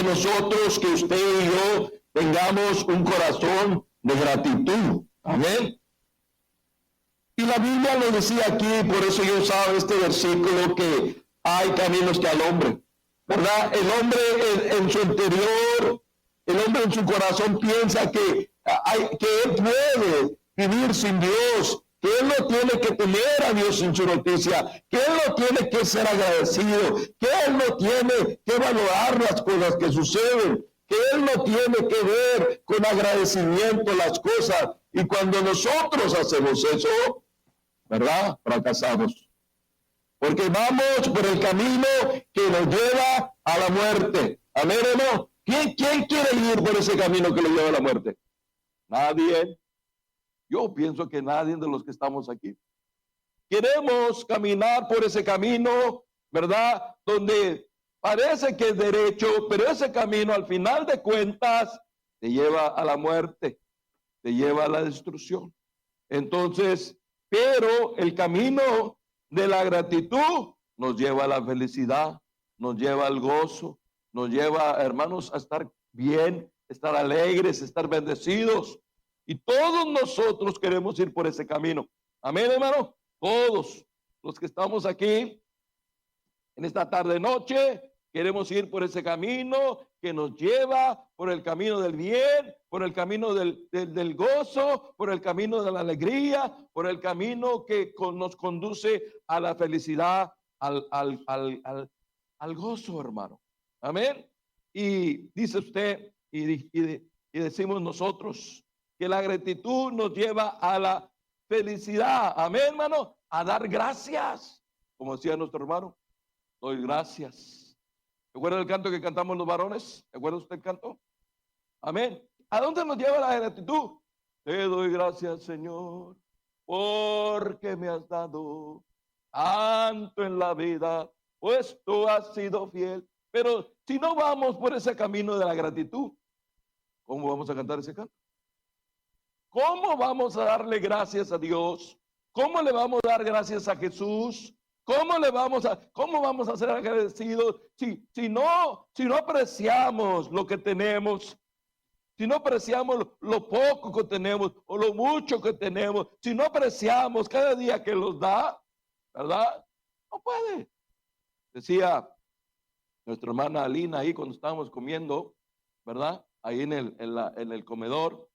nosotros que usted y yo tengamos un corazón de gratitud. Amén. Y la Biblia lo decía aquí, por eso yo usaba este versículo, que hay caminos que al hombre, ¿verdad? El hombre en su interior, el hombre en su corazón piensa que él puede vivir sin Dios, que él no tiene que tener a Dios en su noticia, que él no tiene que ser agradecido, que él no tiene que valorar las cosas que suceden, que él no tiene que ver con agradecimiento las cosas. Y cuando nosotros hacemos eso, ¿verdad? Fracasamos. Porque vamos por el camino que nos lleva a la muerte. Amén, hermano. ¿Quién quiere ir por ese camino que lo lleva a la muerte? Nadie. Yo pienso que nadie de los que estamos aquí. Queremos caminar por ese camino, ¿verdad? Donde parece que es derecho, pero ese camino al final de cuentas te lleva a la muerte, te lleva a la destrucción. Entonces, pero el camino de la gratitud nos lleva a la felicidad, nos lleva al gozo, nos lleva, hermanos, a estar bien, estar alegres, estar bendecidos. Y todos nosotros queremos ir por ese camino. Amén, hermano. Todos los que estamos aquí en esta tarde noche queremos ir por ese camino que nos lleva por el camino del bien, por el camino del gozo, por el camino de la alegría, por el camino que nos conduce a la felicidad, al gozo, hermano. Amén. Y dice usted, y decimos nosotros, que la gratitud nos lleva a la felicidad. Amén, hermano. A dar gracias. Como decía nuestro hermano, doy gracias. ¿Recuerda el canto que cantamos los varones? ¿Recuerda usted el canto? Amén. ¿A dónde nos lleva la gratitud? Te doy gracias, Señor, porque me has dado tanto en la vida, pues tú has sido fiel. Pero si no vamos por ese camino de la gratitud, ¿cómo vamos a cantar ese canto? ¿Cómo vamos a darle gracias a Dios? ¿Cómo le vamos a dar gracias a Jesús? ¿Cómo vamos a ser agradecidos si no apreciamos lo que tenemos? Si no apreciamos lo poco que tenemos o lo mucho que tenemos, si no apreciamos cada día que los da, ¿verdad? No puede. Decía nuestra hermana Alina ahí cuando estábamos comiendo, ¿verdad? Ahí en el comedor,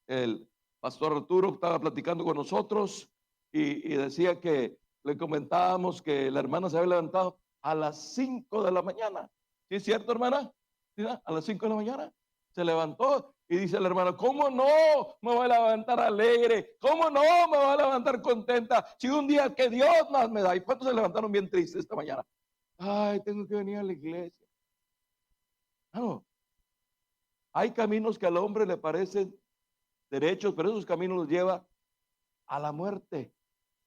el pastor Arturo estaba platicando con nosotros y decía que le comentábamos que la hermana se había levantado a las 5 de la mañana. ¿Sí es cierto, hermana? ¿Sí, no? A las 5 de la mañana se levantó y dice la hermana, ¿cómo no me voy a levantar alegre? ¿Cómo no me voy a levantar contenta? Si un día que Dios más me da. ¿Y cuántos se levantaron bien tristes esta mañana? Ay, tengo que venir a la iglesia. No. Hay caminos que al hombre le parecen derechos, pero esos caminos los lleva a la muerte.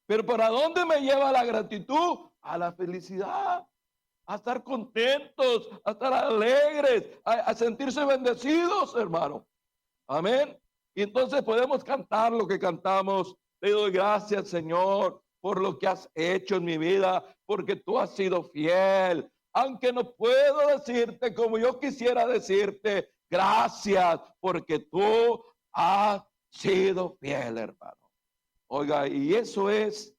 Pero ¿para dónde me lleva la gratitud? A la felicidad, a estar contentos, a estar alegres, a sentirse bendecidos, hermano. Amén. Y entonces podemos cantar lo que cantamos. Te doy gracias, Señor, por lo que has hecho en mi vida, porque tú has sido fiel. Aunque no puedo decirte como yo quisiera decirte, gracias, porque tú has sido fiel, hermano. Oiga, y eso es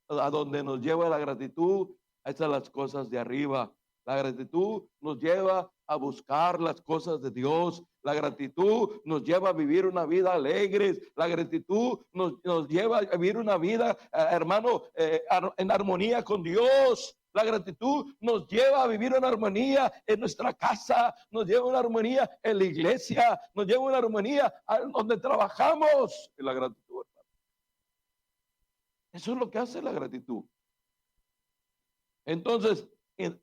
a donde nos lleva la gratitud, a esas las cosas de arriba. La gratitud nos lleva a buscar las cosas de Dios. La gratitud nos lleva a vivir una vida alegre. La gratitud nos lleva a vivir una vida, hermano, en armonía con Dios. La gratitud nos lleva a vivir una armonía en nuestra casa, nos lleva a una armonía en la iglesia, nos lleva a una armonía donde trabajamos. En la gratitud. Eso es lo que hace la gratitud. Entonces,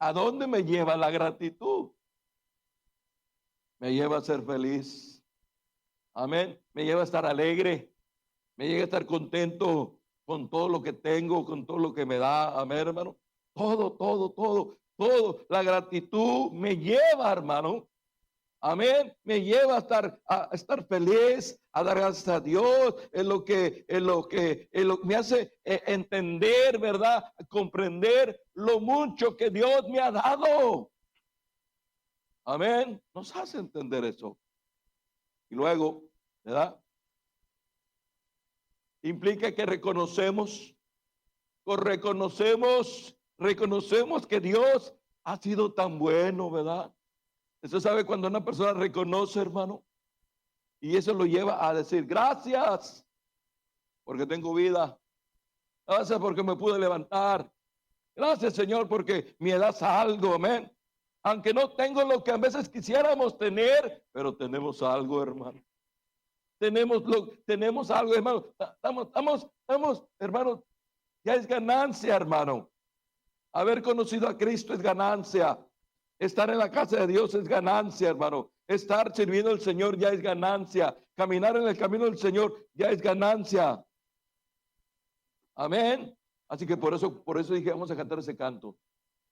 ¿a dónde me lleva la gratitud? Me lleva a ser feliz. Amén. Me lleva a estar alegre. Me lleva a estar contento con todo lo que tengo, con todo lo que me da. Amén, hermano. Todo. La gratitud me lleva, hermano. Amén. Me lleva a estar feliz, a dar gracias a Dios, en lo que me hace entender, ¿verdad? Comprender lo mucho que Dios me ha dado. Amén. Nos hace entender eso. Y luego, ¿verdad? Implica que reconocemos que Dios ha sido tan bueno, ¿verdad? Usted sabe cuando una persona reconoce, hermano, y eso lo lleva a decir, gracias, porque tengo vida. Gracias porque me pude levantar. Gracias, Señor, porque me das algo, amén. Aunque no tengo lo que a veces quisiéramos tener, pero tenemos algo, hermano. Tenemos algo, hermano. Estamos, hermano. Ya es ganancia, hermano. Haber conocido a Cristo es ganancia. Estar en la casa de Dios es ganancia, hermano. Estar sirviendo al Señor ya es ganancia. Caminar en el camino del Señor ya es ganancia. Amén. Así que por eso dije, vamos a cantar ese canto.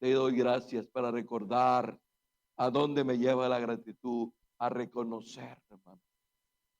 Te doy gracias para recordar a dónde me lleva la gratitud, a reconocer, hermano,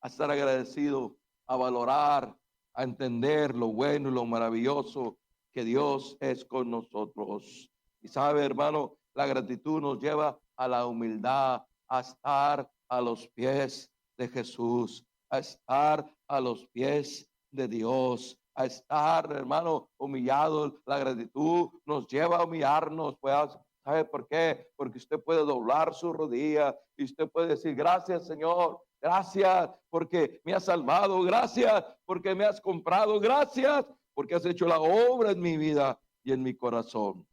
a estar agradecido, a valorar, a entender lo bueno y lo maravilloso que Dios es con nosotros. Y sabe, hermano, la gratitud nos lleva a la humildad, a estar a los pies de Jesús, a estar a los pies de Dios, a estar, hermano, humillado. La gratitud nos lleva a humillarnos, pues, ¿sabe por qué? Porque usted puede doblar su rodilla y usted puede decir, gracias, Señor, gracias porque me has salvado, gracias porque me has comprado, gracias porque has hecho la obra en mi vida y en mi corazón.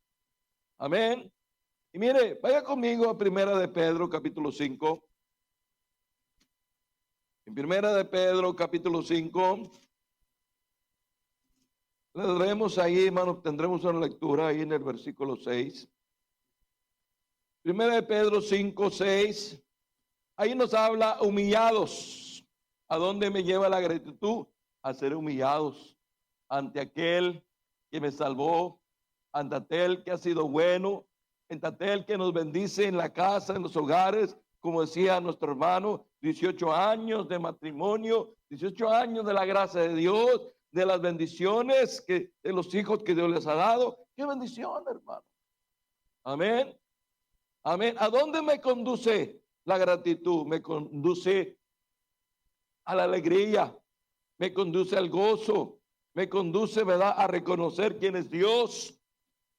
Amén. Y mire, vaya conmigo a Primera de Pedro, capítulo 5. En Primera de Pedro, capítulo 5. Leeremos ahí, hermano, tendremos una lectura ahí en el versículo 6. Primera de Pedro 5, 6. Ahí nos habla humillados. ¿A dónde me lleva la gratitud? A ser humillados ante aquel que me salvó, ante aquel que ha sido bueno, ante aquel que nos bendice en la casa, en los hogares, como decía nuestro hermano, 18 años de matrimonio, 18 años de la gracia de Dios, de las bendiciones de los hijos que Dios les ha dado. ¡Qué bendición, hermano! Amén. Amén. ¿A dónde me conduce la gratitud? Me conduce a la alegría, me conduce al gozo, me conduce, ¿verdad?, a reconocer quién es Dios,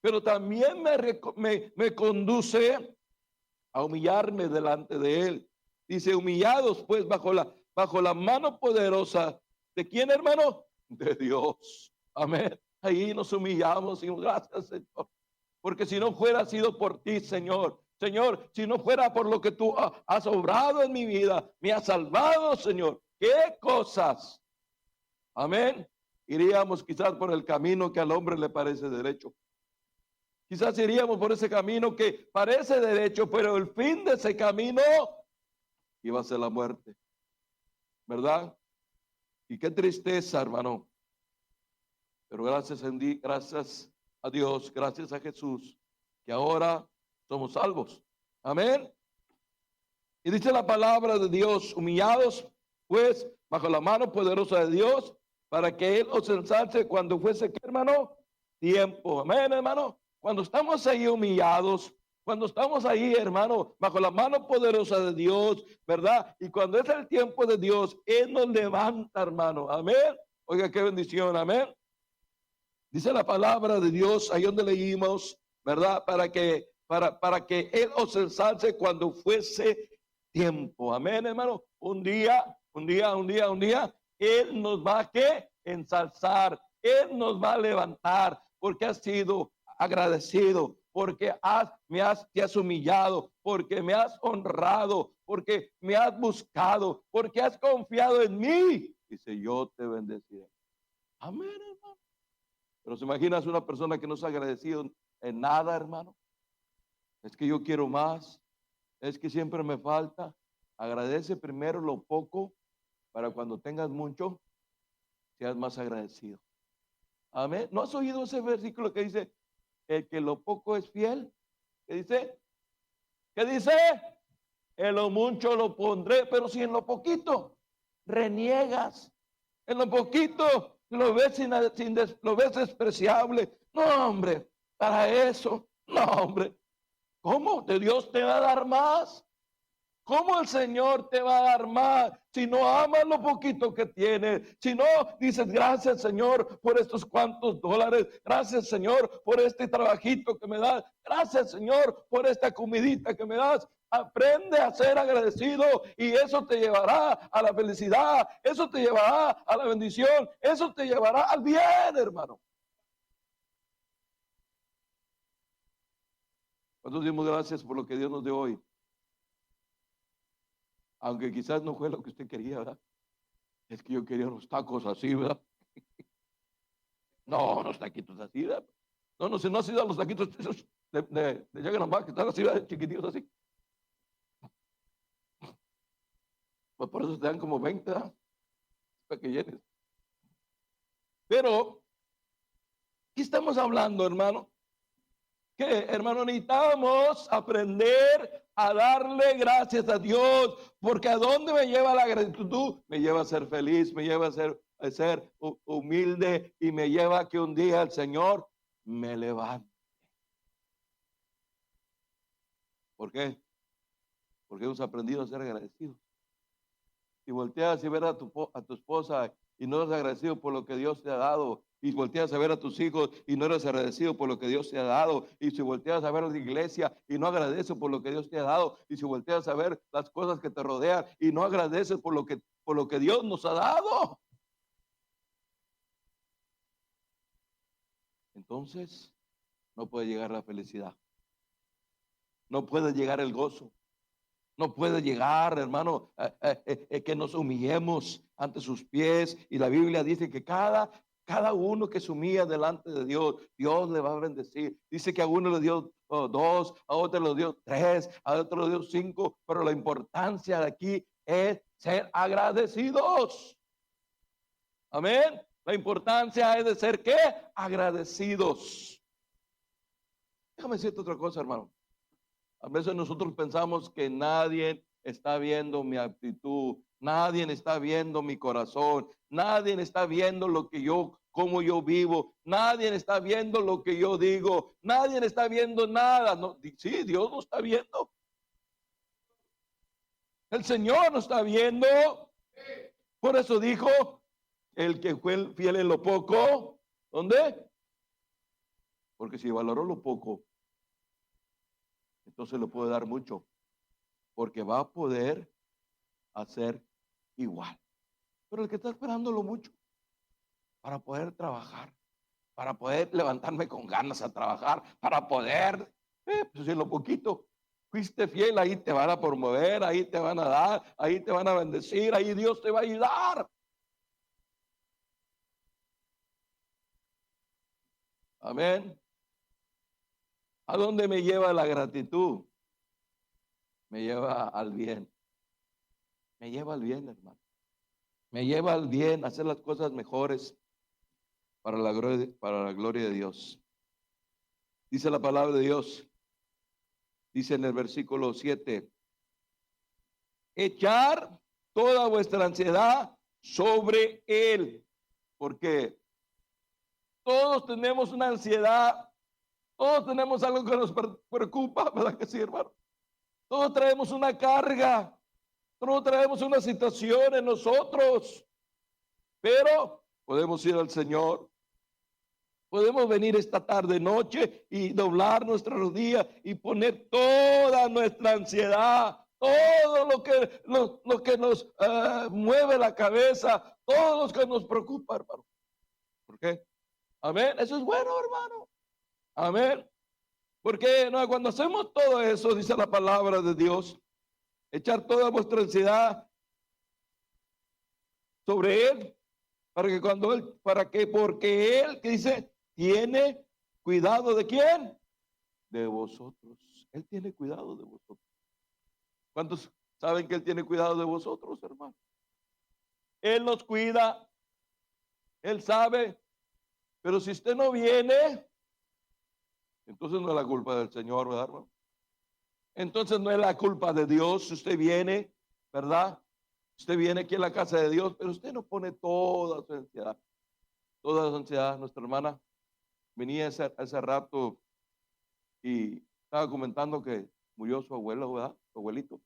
pero también me conduce a humillarme delante de Él. Dice, humillados pues bajo la mano poderosa, ¿de quién, hermano? De Dios. Amén. Ahí nos humillamos y gracias, Señor, porque si no fuera sido por ti, Señor, si no fuera por lo que tú has obrado en mi vida, me has salvado, Señor, ¿qué cosas? Amén. Iríamos quizás por el camino que al hombre le parece derecho. Quizás iríamos por ese camino que parece derecho, pero el fin de ese camino iba a ser la muerte. ¿Verdad? Y qué tristeza, hermano. Pero gracias a Dios, gracias a Jesús, que ahora somos salvos. Amén. Y dice la palabra de Dios, humillados pues bajo la mano poderosa de Dios, para que Él os ensalce cuando fuese, ¿qué, hermano? Tiempo. Amén, hermano. Cuando estamos ahí humillados, cuando estamos ahí, hermano, bajo la mano poderosa de Dios, ¿verdad? Y cuando es el tiempo de Dios, Él nos levanta, hermano. Amén. Oiga, qué bendición. Amén. Dice la palabra de Dios, ahí donde leímos, ¿verdad? Para que Él os ensalce cuando fuese tiempo. Amén, hermano. Un día, Él nos va a ¿qué? Ensalzar. Él nos va a levantar porque has sido agradecido, porque te has humillado, porque me has honrado, porque me has buscado, porque has confiado en mí. Dice, yo te bendeciré. Amén, hermano. Pero se imaginas una persona que no se ha agradecido en nada, hermano. Es que yo quiero más. Es que siempre me falta. Agradece primero lo poco para cuando tengas mucho, seas más agradecido. Amén. ¿No has oído ese versículo que dice, el que lo poco es fiel? ¿Qué dice? ¿Qué dice? En lo mucho lo pondré, pero si en lo poquito reniegas, en lo poquito lo ves lo ves despreciable. No, hombre, para eso, no, hombre. ¿Cómo? ¿De Dios te va a dar más? ¿Cómo el Señor te va a dar más si no amas lo poquito que tienes? Si no dices, gracias Señor por estos cuantos dólares, gracias Señor por este trabajito que me das, gracias Señor por esta comidita que me das. Aprende a ser agradecido y eso te llevará a la felicidad, eso te llevará a la bendición, eso te llevará al bien, hermano. ¿Cuántos dimos gracias por lo que Dios nos dio hoy? Aunque quizás no fue lo que usted quería, ¿verdad? Es que yo quería unos tacos así, ¿verdad? No, unos taquitos así, ¿verdad? No, no, si no ha sido los taquitos esos de Jack and Box, que están así, ¿verdad? Chiquititos así. Pues por eso te dan como 20, ¿verdad? Para que llenes. Pero, ¿qué estamos hablando, hermano? Que, hermano, necesitamos aprender a darle gracias a Dios, porque ¿a dónde me lleva la gratitud? Me lleva a ser feliz, me lleva a ser humilde y me lleva a que un día el Señor me levante. ¿Por qué? Porque hemos aprendido a ser agradecidos. Si volteas y ver a tu esposa y no eres agradecido por lo que Dios te ha dado, y volteas a ver a tus hijos y no eres agradecido por lo que Dios te ha dado, y si volteas a ver a la iglesia y no agradeces por lo que Dios te ha dado, y si volteas a ver las cosas que te rodean y no agradeces por lo que Dios nos ha dado, entonces no puede llegar la felicidad, no puede llegar el gozo. No puede llegar, hermano, que nos humillemos ante sus pies. Y la Biblia dice que cada uno que se humilla delante de Dios, Dios le va a bendecir. Dice que a uno le dio 2, a otro le dio 3, a otro le dio 5. Pero la importancia de aquí es ser agradecidos. Amén. La importancia es de ser, ¿qué? Agradecidos. Déjame decirte otra cosa, hermano. A veces nosotros pensamos que nadie está viendo mi actitud, nadie está viendo mi corazón, nadie está viendo cómo yo vivo, nadie está viendo lo que yo digo, nadie está viendo nada. No, sí, Dios lo está viendo. El Señor nos está viendo. Por eso dijo, el que fue fiel en lo poco, ¿dónde? Porque si valoró lo poco, entonces le puede dar mucho, porque va a poder hacer igual. Pero el que está esperándolo mucho para poder trabajar, para poder levantarme con ganas a trabajar, para poder, pues en lo poquito fuiste fiel, ahí te van a promover, ahí te van a dar, ahí te van a bendecir, ahí Dios te va a ayudar. Amén. ¿A dónde me lleva la gratitud? Me lleva al bien. Me lleva al bien, hermano. Me lleva al bien, a hacer las cosas mejores para la gloria de Dios. Dice la palabra de Dios, dice en el versículo 7, echar toda vuestra ansiedad sobre Él, porque todos tenemos una ansiedad, todos tenemos algo que nos preocupa, ¿verdad que sí, hermano? Todos traemos una carga, todos traemos una situación en nosotros, pero podemos ir al Señor. Podemos venir esta tarde, noche y doblar nuestra rodilla y poner toda nuestra ansiedad, todo lo que nos mueve la cabeza, todo lo que nos preocupa, hermano. ¿Por qué? Amén. Eso es bueno, hermano. Amén. Porque no, cuando hacemos todo eso, dice la palabra de Dios, echar toda vuestra ansiedad sobre Él, porque Él, que dice, tiene cuidado de quién? De vosotros. Él tiene cuidado de vosotros. ¿Cuántos saben que Él tiene cuidado de vosotros, hermano? Él nos cuida. Él sabe. Pero si usted no viene, entonces no es la culpa del Señor, ¿verdad, hermano? Entonces no es la culpa de Dios si usted viene, ¿verdad? Usted viene aquí a la casa de Dios, pero usted no pone toda su ansiedad. Toda su ansiedad. Nuestra hermana venía ese rato y estaba comentando que murió su abuelo, ¿verdad? Su abuelito.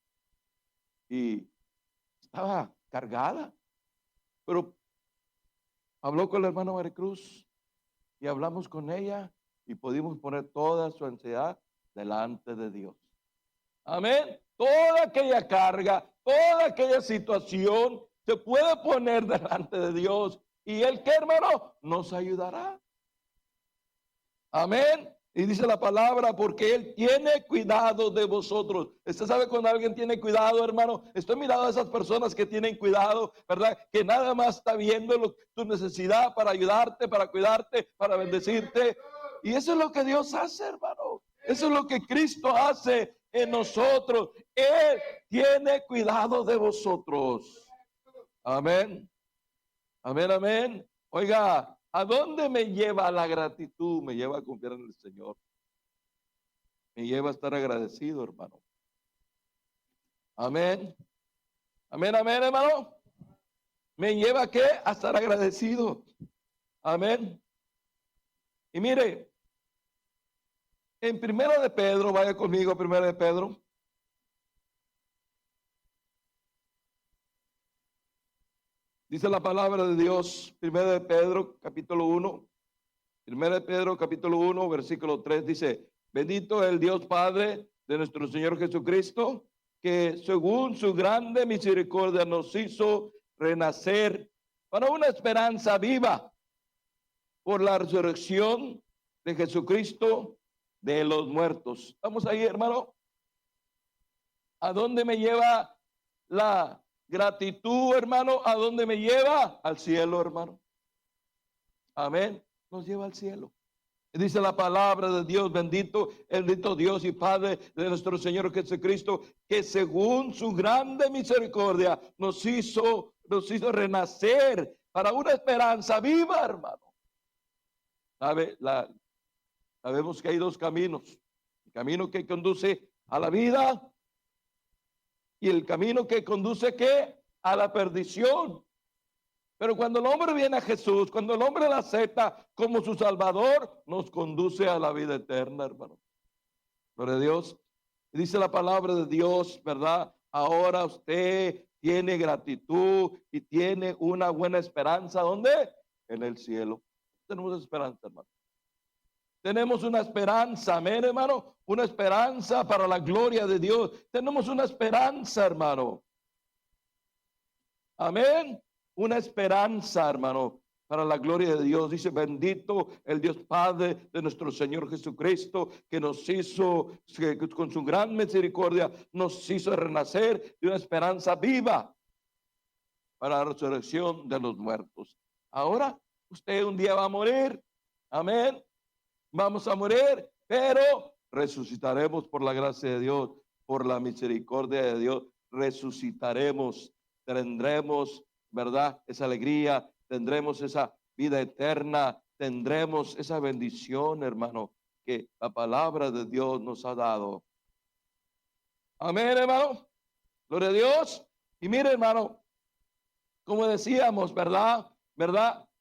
y estaba cargada. Pero habló con la hermana Maricruz y hablamos con ella y pudimos poner toda su ansiedad delante de Dios. Amén. Toda aquella carga, toda aquella situación se puede poner delante de Dios. Y Él, ¿qué, hermano? Nos ayudará. Amén. Y dice la palabra, porque Él tiene cuidado de vosotros. Usted sabe cuando alguien tiene cuidado, hermano. Estoy mirando a esas personas que tienen cuidado, ¿verdad? Que nada más está viendo tu necesidad para ayudarte, para cuidarte, para bendecirte. Y eso es lo que Dios hace, hermano. Eso es lo que Cristo hace en nosotros. Él tiene cuidado de vosotros. Amén. Amén, amén. Oiga, ¿a dónde me lleva la gratitud? Me lleva a confiar en el Señor. Me lleva a estar agradecido, hermano. Amén. Amén, amén, hermano. ¿Me lleva a qué? A estar agradecido. Amén. Y mire, en Primera de Pedro, vaya conmigo a Primera de Pedro. Dice la palabra de Dios, Primera de Pedro, capítulo 1. Primera de Pedro, capítulo 1, versículo 3, dice: bendito el Dios Padre de nuestro Señor Jesucristo, que según su grande misericordia nos hizo renacer para una esperanza viva por la resurrección de Jesucristo de los muertos. ¿Estamos ahí, hermano? ¿A dónde me lleva la gratitud, hermano? ¿A dónde me lleva? Al cielo, hermano. Amén. Nos lleva al cielo. Dice la palabra de Dios, bendito el bendito Dios y Padre de nuestro Señor Jesucristo, que según su grande misericordia nos hizo renacer para una esperanza viva, hermano. Sabemos que hay dos caminos: el camino que conduce a la vida y el camino que conduce ¿qué? A la perdición. Pero cuando el hombre viene a Jesús, cuando el hombre la acepta como su Salvador, nos conduce a la vida eterna, hermano. Gloria a Dios. Y dice la palabra de Dios, ¿verdad? Ahora usted tiene gratitud y tiene una buena esperanza. ¿Dónde? En el cielo. Tenemos esperanza, hermano. Tenemos una esperanza, amén, hermano. Una esperanza para la gloria de Dios. Tenemos una esperanza, hermano. Amén. Una esperanza, hermano, para la gloria de Dios. Dice: bendito el Dios Padre de nuestro Señor Jesucristo, que nos hizo, que con su gran misericordia nos hizo renacer de una esperanza viva para la resurrección de los muertos. Ahora usted un día va a morir. Amén. Vamos a morir, pero resucitaremos por la gracia de Dios, por la misericordia de Dios. Resucitaremos, tendremos, ¿verdad? Esa alegría, tendremos esa vida eterna, tendremos esa bendición, hermano, que la palabra de Dios nos ha dado. Amén, hermano. Gloria a Dios. Y mire, hermano, como decíamos, ¿verdad?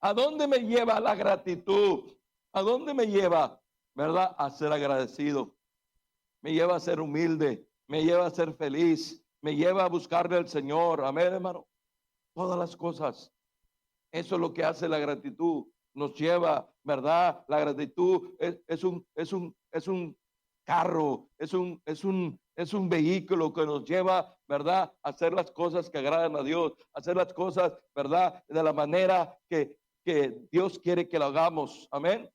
¿A dónde me lleva la gratitud? ¿A dónde me lleva, verdad? A ser agradecido. Me lleva a ser humilde. Me lleva a ser feliz. Me lleva a buscarle al Señor. Amén, hermano. Todas las cosas. Eso es lo que hace la gratitud. Nos lleva, ¿verdad? La gratitud es un carro, es un vehículo que nos lleva, ¿verdad? A hacer las cosas que agradan a Dios, a hacer las cosas, ¿verdad? De la manera que Dios quiere que lo hagamos. Amén.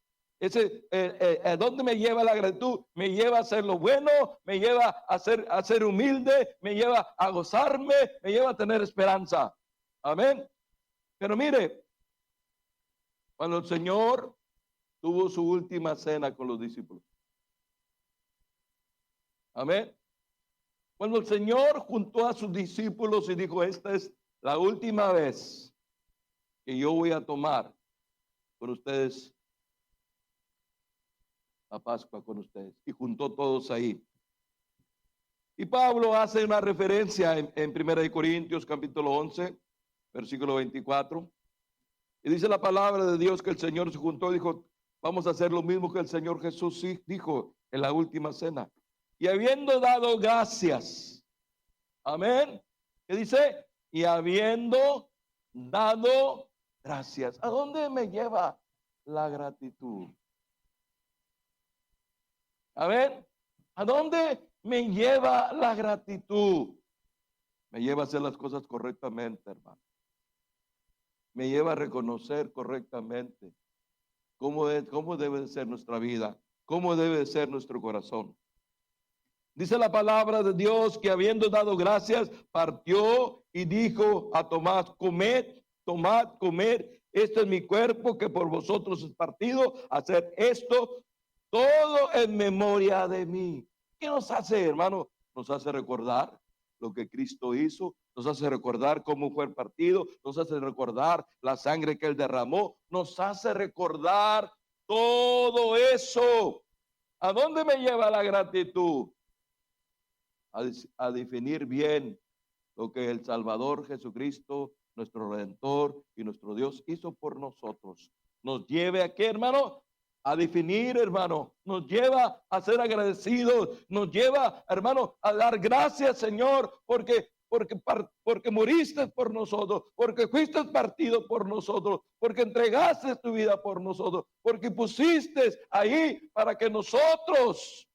¿Dónde me lleva la gratitud? Me lleva a hacer lo bueno, me lleva a ser humilde, me lleva a gozarme, me lleva a tener esperanza. Amén. Pero mire, cuando el Señor tuvo su última cena con los discípulos. Amén. Cuando el Señor juntó a sus discípulos y dijo: esta es la última vez que yo voy a tomar con ustedes la Pascua con ustedes. Y juntó todos ahí. Y Pablo hace una referencia en 1 Corintios capítulo 11, versículo 24. Y dice la palabra de Dios que el Señor se juntó y dijo: vamos a hacer lo mismo que el Señor Jesús dijo en la última cena. Y habiendo dado gracias, amén, ¿Qué dice? Y habiendo dado gracias. ¿A dónde me lleva la gratitud? A ver, ¿a dónde me lleva la gratitud? Me lleva a hacer las cosas correctamente, hermano. Me lleva a reconocer correctamente cómo debe de ser nuestra vida, cómo debe de ser nuestro corazón. Dice la palabra de Dios que habiendo dado gracias, partió y dijo a Tomás, comed, tomad, comed, este es mi cuerpo que por vosotros es partido, hacer esto todo en memoria de mí. ¿Qué nos hace, hermano? Nos hace recordar lo que Cristo hizo, nos hace recordar cómo fue el partido, nos hace recordar la sangre que Él derramó, nos hace recordar todo eso. ¿A dónde me lleva la gratitud? A definir bien lo que el Salvador Jesucristo, nuestro Redentor y nuestro Dios hizo por nosotros. Nos lleve a qué, hermano? A definir, hermano. Nos lleva a ser agradecidos. Nos lleva, hermano, a dar gracias, Señor, porque moriste por nosotros, porque fuiste partido por nosotros, porque entregaste tu vida por nosotros, porque pusiste ahí para que nosotros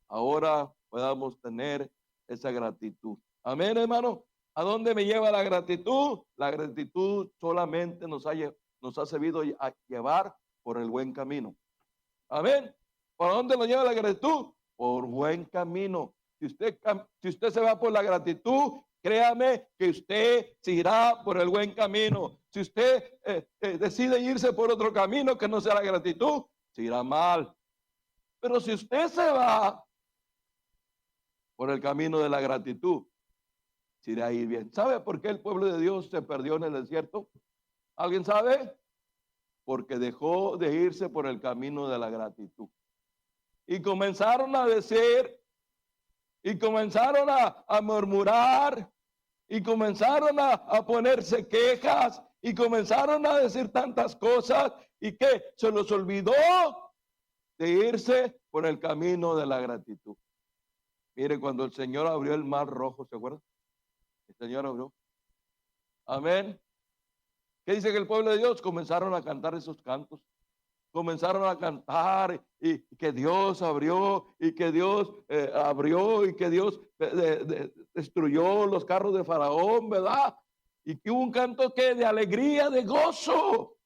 ahora podamos tener esa gratitud. Amén, hermano. ¿A dónde me lleva la gratitud? La gratitud solamente nos ha servido a llevar por el buen camino. Amén. ¿Por dónde nos lleva la gratitud? Por buen camino. Si usted se va por la gratitud, créame que usted se irá por el buen camino. Si usted decide irse por otro camino que no sea la gratitud, se irá mal. Pero si usted se va por el camino de la gratitud, se irá a ir bien. ¿Sabe por qué el pueblo de Dios se perdió en el desierto? ¿Alguien sabe? Porque dejó de irse por el camino de la gratitud. Y comenzaron a decir, y comenzaron a murmurar, y comenzaron a ponerse quejas, y comenzaron a decir tantas cosas, y que se los olvidó de irse por el camino de la gratitud. Mire, cuando el Señor abrió el mar rojo, ¿se acuerdan? El Señor abrió. Amén. ¿Qué dice que el pueblo de Dios? Comenzaron a cantar esos cantos. Comenzaron a cantar y que Dios abrió y que Dios abrió y que Dios destruyó los carros de Faraón, ¿verdad? Y que hubo un canto que de alegría, de gozo.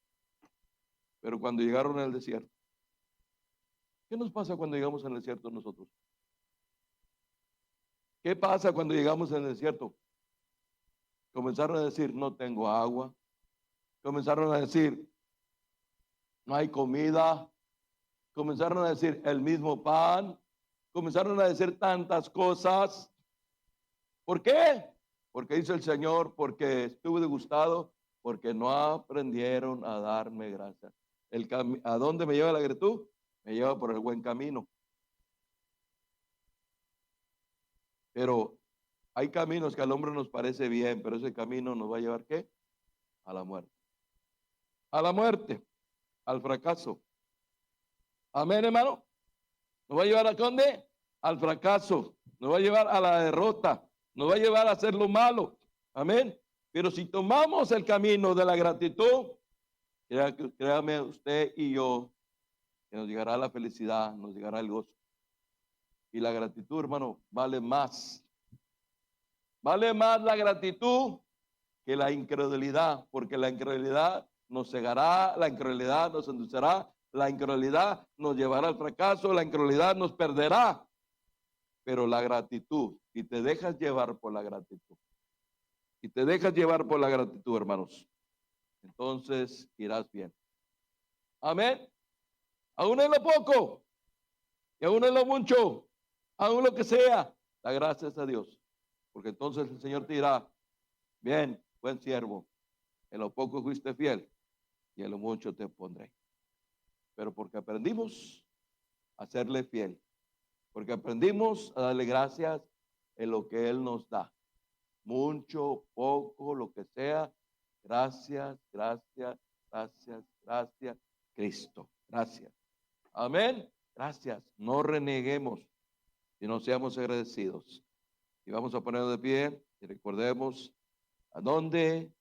Pero cuando llegaron al desierto, ¿qué nos pasa cuando llegamos al desierto nosotros? ¿Qué pasa cuando llegamos al desierto? Comenzaron a decir, no tengo agua. Comenzaron a decir, no hay comida. Comenzaron a decir, el mismo pan. Comenzaron a decir tantas cosas. ¿Por qué? Porque dice el Señor, porque estuve disgustado, porque no aprendieron a darme gracias. ¿A dónde me lleva la gratitud? Me lleva por el buen camino. Pero hay caminos que al hombre nos parece bien, pero ese camino nos va a llevar ¿qué? A la muerte. A la muerte, al fracaso. Amén, hermano. Nos va a llevar a dónde? Al fracaso. Nos va a llevar a la derrota. Nos va a llevar a hacer lo malo. Amén. Pero si tomamos el camino de la gratitud, créame usted y yo, que nos llegará la felicidad, nos llegará el gozo. Y la gratitud, hermano, vale más. Vale más la gratitud que la incredulidad, porque la incredulidad nos cegará, la incredulidad nos endulzará, la incredulidad nos llevará al fracaso, la incredulidad nos perderá. Pero la gratitud, y te dejas llevar por la gratitud, y te dejas llevar por la gratitud, hermanos, entonces irás bien. Amén. Aún en lo poco, y aún en lo mucho, aún lo que sea, da gracias a Dios, porque entonces el Señor te dirá, bien, buen siervo, en lo poco fuiste fiel, y en lo mucho te pondré. Pero porque aprendimos a serle fiel, porque aprendimos a darle gracias en lo que Él nos da. Mucho, poco, lo que sea. Gracias, gracias, gracias, gracias, Cristo. Gracias. Amén. Gracias. No reneguemos y no seamos agradecidos. Y vamos a ponernos de pie. Y recordemos a dónde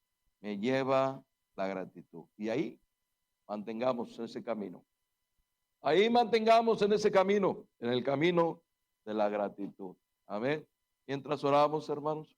me lleva la gratitud. Y ahí mantengamos ese camino. Ahí mantengamos en ese camino, en el camino de la gratitud. Amén. Mientras oramos, hermanos.